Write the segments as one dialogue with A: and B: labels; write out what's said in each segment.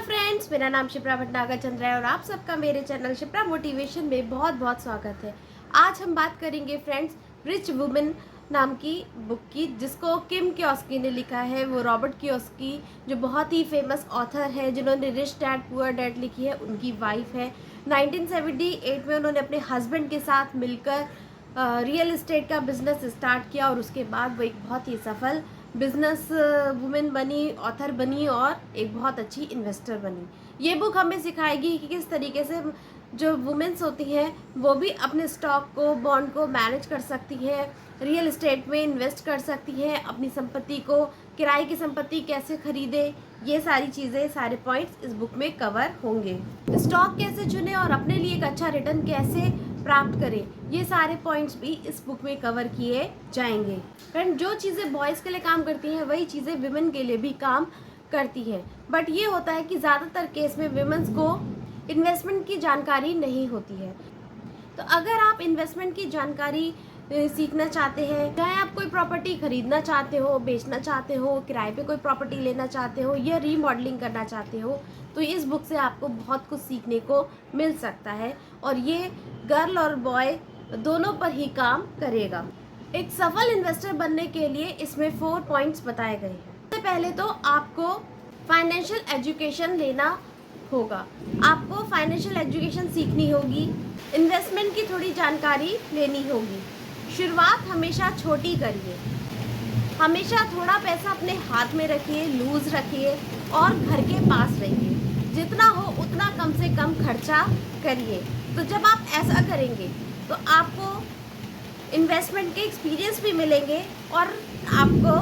A: Friends, मेरा नाम शिप्रा भटनागर चंद्र है और आप सबका मेरे चैनल शिप्रा मोटिवेशन में बहुत बहुत स्वागत है। आज हम बात करेंगे फ्रेंड्स रिच वुमेन नाम की बुक की, जिसको किम कियोस्की ने लिखा है। वो रॉबर्ट कियोस्की जो बहुत ही फेमस ऑथर है, जिन्होंने रिच डैड पुअर डैड लिखी है, उनकी वाइफ है। 1978 में उन्होंने अपने हस्बैंड के साथ मिलकर रियल इस्टेट का बिजनेस स्टार्ट किया और उसके बाद वो एक बहुत ही सफल बिजनेस वुमेन बनी, ऑथर बनी और एक बहुत अच्छी इन्वेस्टर बनी। ये बुक हमें सिखाएगी कि किस तरीके से जो वुमेन्स होती हैं वो भी अपने स्टॉक को, बॉन्ड को मैनेज कर सकती हैं, रियल इस्टेट में इन्वेस्ट कर सकती हैं, अपनी संपत्ति को, किराए की संपत्ति कैसे खरीदे, ये सारी चीज़ें, सारे पॉइंट्स इस बुक में कवर होंगे। स्टॉक कैसे चुने और अपने लिए एक अच्छा रिटर्न कैसे प्राप्त करें, ये सारे पॉइंट्स भी इस बुक में कवर किए जाएंगे। फ्रेंड, जो चीज़ें बॉयज़ के लिए काम करती हैं वही चीज़ें विमेन के लिए भी काम करती हैं, बट ये होता है कि ज़्यादातर केस में विमेंस को इन्वेस्टमेंट की जानकारी नहीं होती है। तो अगर आप इन्वेस्टमेंट की जानकारी सीखना चाहते हैं, चाहे आप कोई प्रॉपर्टी खरीदना चाहते हो, बेचना चाहते हो, किराए पे कोई प्रॉपर्टी लेना चाहते हो या रीमॉडलिंग करना चाहते हो, तो इस बुक से आपको बहुत कुछ सीखने को मिल सकता है और ये गर्ल और बॉय दोनों पर ही काम करेगा। एक सफल इन्वेस्टर बनने के लिए इसमें 4 पॉइंट्स बताए गए हैं। सबसे पहले तो आपको फाइनेंशियल एजुकेशन लेना होगा, आपको फाइनेंशियल एजुकेशन सीखनी होगी, इन्वेस्टमेंट की थोड़ी जानकारी लेनी होगी। शुरुआत हमेशा छोटी करिए, हमेशा थोड़ा पैसा अपने हाथ में रखिए, लूज रखिए और घर के पास रहिए। जितना हो उतना कम से कम खर्चा करिए। तो जब आप ऐसा करेंगे तो आपको इन्वेस्टमेंट के एक्सपीरियंस भी मिलेंगे और आपको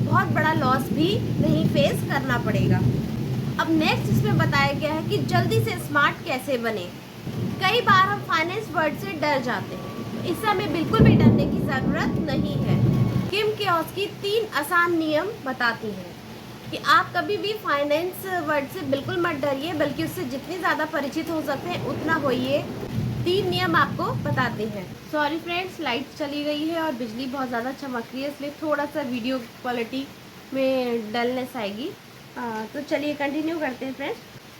A: बहुत बड़ा लॉस भी नहीं फेस करना पड़ेगा। अब नेक्स्ट इसमें बताया गया है कि जल्दी से स्मार्ट कैसे बने। कई बार हम फाइनेंस वर्ड से डर जाते हैं, इससे हमें बिल्कुल भी डरने की ज़रूरत नहीं है। किम कियोस्की 3 आसान नियम बताती हैं कि आप कभी भी फाइनेंस वर्ड से बिल्कुल मत डरिए, बल्कि उससे जितनी ज़्यादा परिचित हो सकते हैं उतना होइए। 3 नियम आपको बताते हैं। सॉरी फ्रेंड्स, लाइट चली गई है और बिजली बहुत ज़्यादा चमक रही है, इसलिए थोड़ा सा वीडियो क्वालिटी में डलनेस आएगी। तो चलिए कंटिन्यू करते हैं फ्रेंड्स।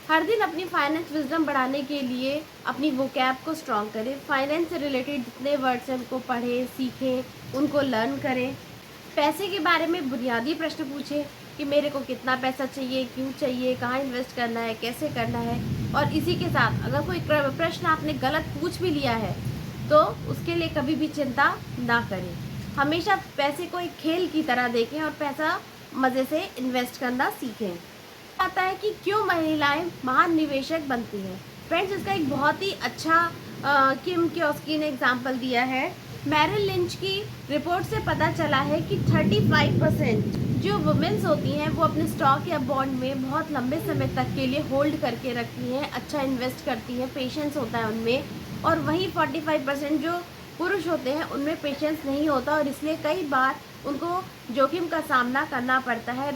A: हर दिन अपनी फाइनेंस विजडम बढ़ाने के लिए अपनी वोकैब को स्ट्रॉन्ग करें। फाइनेंस से रिलेटेड जितने वर्ड्स हैं उनको पढ़ें, सीखें, उनको लर्न करें। पैसे के बारे में बुनियादी प्रश्न पूछें कि मेरे को कितना पैसा चाहिए, क्यों चाहिए, कहाँ इन्वेस्ट करना है, कैसे करना है। और इसी के साथ अगर कोई प्रश्न आपने गलत पूछ भी लिया है तो उसके लिए कभी भी चिंता ना करें। हमेशा पैसे को एक खेल की तरह देखें और पैसा मज़े से इन्वेस्ट करना सीखें। आता है कि क्यों महिलाएं महान निवेशक बनती हैं। फ्रेंड्स, इसका एक बहुत ही अच्छा किम कियोस्की ने एग्जाम्पल दिया है। मैरिल लिंच की रिपोर्ट से पता चला है कि 35% जो वुमेन्स होती हैं वो अपने स्टॉक या बॉन्ड में बहुत लंबे समय तक के लिए होल्ड करके रखती हैं, अच्छा इन्वेस्ट करती हैं, पेशेंस होता है उनमें। और वहीं 45% जो पुरुष होते हैं उनमें पेशेंस नहीं होता और इसलिए कई बार उनको जोखिम का सामना करना पड़ता है,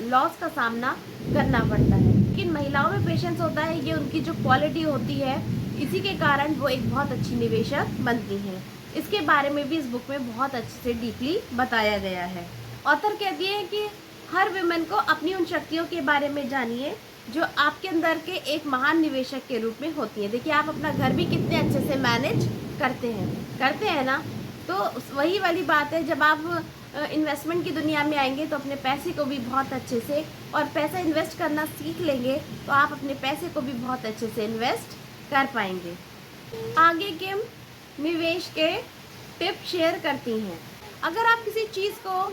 A: लॉस का सामना करना पड़ता है। लेकिन महिलाओं में पेशेंस होता है, ये उनकी जो क्वालिटी होती है, इसी के कारण वो एक बहुत अच्छी निवेशक बनती हैं। इसके बारे में भी इस बुक में बहुत अच्छे से डीपली बताया गया है। ऑथर कहती है कि हर वुमेन को अपनी उन शक्तियों के बारे में जानिए जो आपके अंदर के एक महान निवेशक के रूप में होती है। देखिए, आप अपना घर भी कितने अच्छे से मैनेज करते हैं ना। तो वही वाली बात है, जब आप इन्वेस्टमेंट की दुनिया में आएंगे तो अपने पैसे को भी बहुत अच्छे से और पैसा इन्वेस्ट करना सीख लेंगे तो आप अपने पैसे को भी बहुत अच्छे से इन्वेस्ट कर पाएंगे। आगे किम निवेश के टिप शेयर करती हैं। अगर आप किसी चीज़ को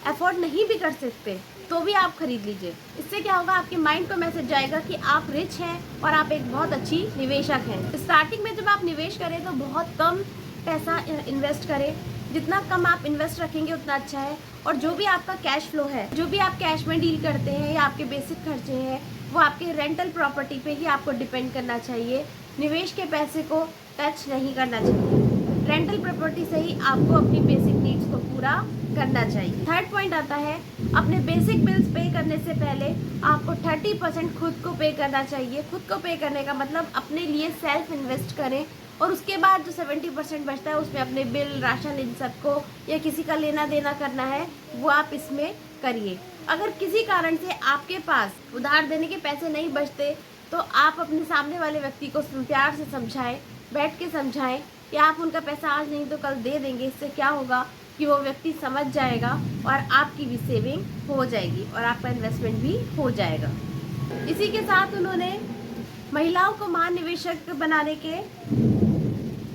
A: अफोर्ड नहीं भी कर सकते तो भी आप खरीद लीजिए। इससे क्या होगा, आपके माइंड को मैसेज जाएगा कि आप रिच हैं और आप एक बहुत अच्छी निवेशक हैं। स्टार्टिंग में जब आप निवेश करें तो बहुत कम पैसा इन्वेस्ट करें, जितना कम आप इन्वेस्ट रखेंगे उतना अच्छा है। और जो भी आपका कैश फ्लो है, जो भी आप कैश में डील करते हैं या आपके बेसिक खर्चे हैं, वो आपके रेंटल प्रॉपर्टी पे ही आपको डिपेंड करना चाहिए। निवेश के पैसे को टच नहीं करना चाहिए। रेंटल प्रॉपर्टी से ही आपको अपनी बेसिक नीड्स को पूरा करना चाहिए। थर्ड पॉइंट आता है, अपने बेसिक बिल्स पे करने से पहले आपको 30% खुद को पे करना चाहिए। खुद को पे करने का मतलब अपने लिए सेल्फ इन्वेस्ट करें और उसके बाद जो 70% बचता है उसमें अपने बिल, राशन, इन सबको या किसी का लेना देना करना है वो आप इसमें करिए। अगर किसी कारण से आपके पास उधार देने के पैसे नहीं बचते तो आप अपने सामने वाले व्यक्ति को प्यार से समझाएं, बैठ के समझाएं कि आप उनका पैसा आज नहीं तो कल दे देंगे। इससे क्या होगा कि वो व्यक्ति समझ जाएगा और आपकी भी सेविंग हो जाएगी और आपका इन्वेस्टमेंट भी हो जाएगा। इसी के साथ उन्होंने महिलाओं को महानिवेशक बनाने के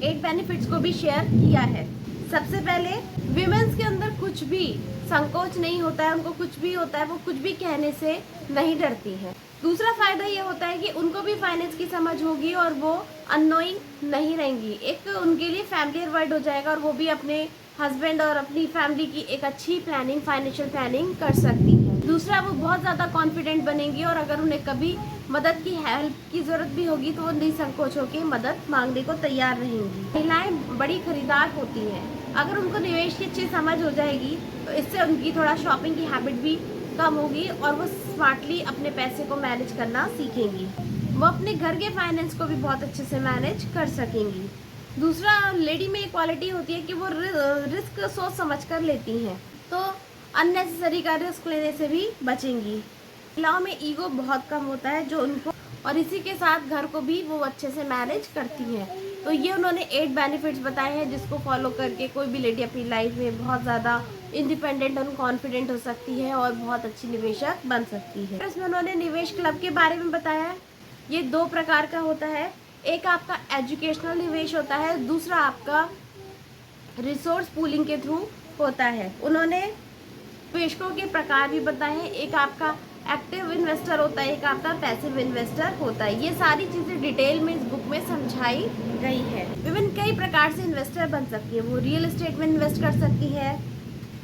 A: 8 बेनिफिट्स को भी शेयर किया है। सबसे पहले विमेंस के अंदर कुछ भी संकोच नहीं होता है, उनको कुछ भी होता है वो कुछ भी कहने से नहीं डरती हैं। दूसरा फायदा ये होता है कि उनको भी फाइनेंस की समझ होगी और वो अननोइंग नहीं रहेंगी। एक उनके लिए फैमिलियर वर्ड हो जाएगा और वो भी अपने हस्बैंड और अपनी फैमिली की एक अच्छी प्लानिंग, फाइनेंशियल प्लानिंग कर सकती है। दूसरा, वो बहुत ज़्यादा कॉन्फिडेंट बनेंगी और अगर उन्हें कभी मदद की हेल्प की ज़रूरत भी होगी तो वो निसंकोच होकर मदद मांगने को तैयार रहेंगी। महिलाएं बड़ी खरीदार होती हैं, अगर उनको निवेश की अच्छी समझ हो जाएगी तो इससे उनकी थोड़ा शॉपिंग की हैबिट भी कम होगी और वो स्मार्टली अपने पैसे को मैनेज करना सीखेंगी। वो अपने घर के फाइनेंस को भी बहुत अच्छे से मैनेज कर सकेंगी। दूसरा, लेडी में एक क्वालिटी होती है कि वो रिस्क सोच समझ कर लेती हैं, तो अननेसेसरी का रिस्क लेने से भी बचेंगी। महिलाओं में ईगो बहुत कम होता है जो उनको, और इसी के साथ घर को भी वो अच्छे से मैनेज करती हैं। तो ये उन्होंने 8 बेनिफिट्स बताए हैं जिसको फॉलो करके कोई भी लेडी अपनी लाइफ में बहुत ज़्यादा इंडिपेंडेंट और कॉन्फिडेंट हो सकती है और बहुत अच्छी निवेशक बन सकती है। इसमें उन्होंने निवेश क्लब के बारे में बताया है। ये 2 प्रकार का होता है, एक आपका एजुकेशनल निवेश होता है, दूसरा आपका रिसोर्स पूलिंग के थ्रू होता है। उन्होंने निवेशकों के प्रकार भी बताए हैं, एक आपका एक्टिव इन्वेस्टर होता है, एक आपका पैसिव इन्वेस्टर होता है। ये सारी चीज़ें डिटेल में इस बुक में समझाई गई है। विभिन्न कई प्रकार से इन्वेस्टर बन सकती है। वो रियल एस्टेट में इन्वेस्ट कर सकती है,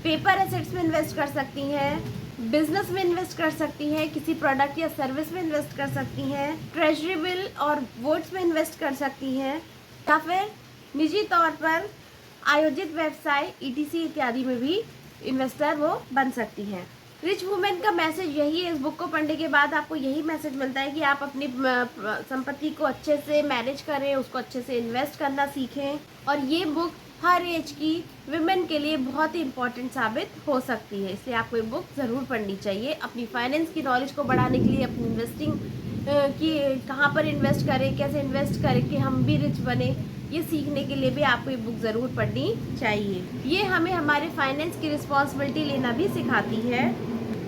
A: पेपर एसेट्स में इन्वेस्ट कर सकती हैं, बिजनेस में इन्वेस्ट कर सकती हैं, किसी प्रोडक्ट या सर्विस में इन्वेस्ट कर सकती हैं, ट्रेजरी बिल और वोट्स में इन्वेस्ट कर सकती हैं, या फिर निजी तौर पर आयोजित व्यवसाय ETC इत्यादि में भी इन्वेस्टर वो बन सकती हैं। रिच वुमेन का मैसेज यही है। इस बुक को पढ़ने के बाद आपको यही मैसेज मिलता है कि आप अपनी संपत्ति को अच्छे से मैनेज करें, उसको अच्छे से इन्वेस्ट करना सीखें और ये बुक हर एज की विमेन के लिए बहुत ही इम्पोर्टेंट साबित हो सकती है। इसलिए आपको ये बुक ज़रूर पढ़नी चाहिए। अपनी फाइनेंस की नॉलेज को बढ़ाने के लिए, अपनी इन्वेस्टिंग कि कहाँ पर इन्वेस्ट करें, कैसे इन्वेस्ट करें कि हम भी रिच बने, ये सीखने के लिए भी आपको ये बुक ज़रूर पढ़नी चाहिए। ये हमें हमारे फाइनेंस की रिस्पॉन्सिबिलिटी लेना भी सिखाती है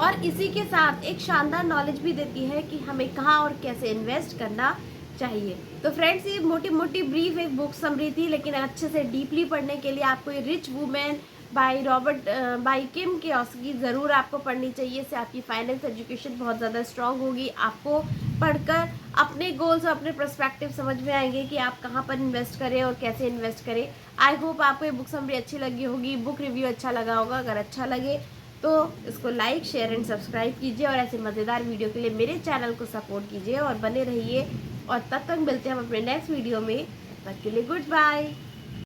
A: और इसी के साथ एक शानदार नॉलेज भी देती है कि हमें कहाँ और कैसे इन्वेस्ट करना चाहिए। तो फ्रेंड्स, ये मोटी मोटी ब्रीफ एक बुक समरी थी, लेकिन अच्छे से डीपली पढ़ने के लिए आपको ये रिच वुमेन बाय किम कियोसाकी ज़रूर आपको पढ़नी चाहिए। इससे आपकी फाइनेंस एजुकेशन बहुत ज़्यादा स्ट्रांग होगी। आपको पढ़कर अपने गोल्स और अपने पर्सपेक्टिव समझ में आएंगे कि आप कहाँ पर इन्वेस्ट करें और कैसे इन्वेस्ट करें। आई होप आपको ये बुक समरी अच्छी लगी होगी, बुक रिव्यू अच्छा लगा होगा। अगर अच्छा लगे तो इसको लाइक, शेयर एंड सब्सक्राइब कीजिए और ऐसे मज़ेदार वीडियो के लिए मेरे चैनल को सपोर्ट कीजिए और बने रहिए। और तब तक मिलते हैं हम अपने नेक्स्ट वीडियो में। तब तक के लिए गुड बाय।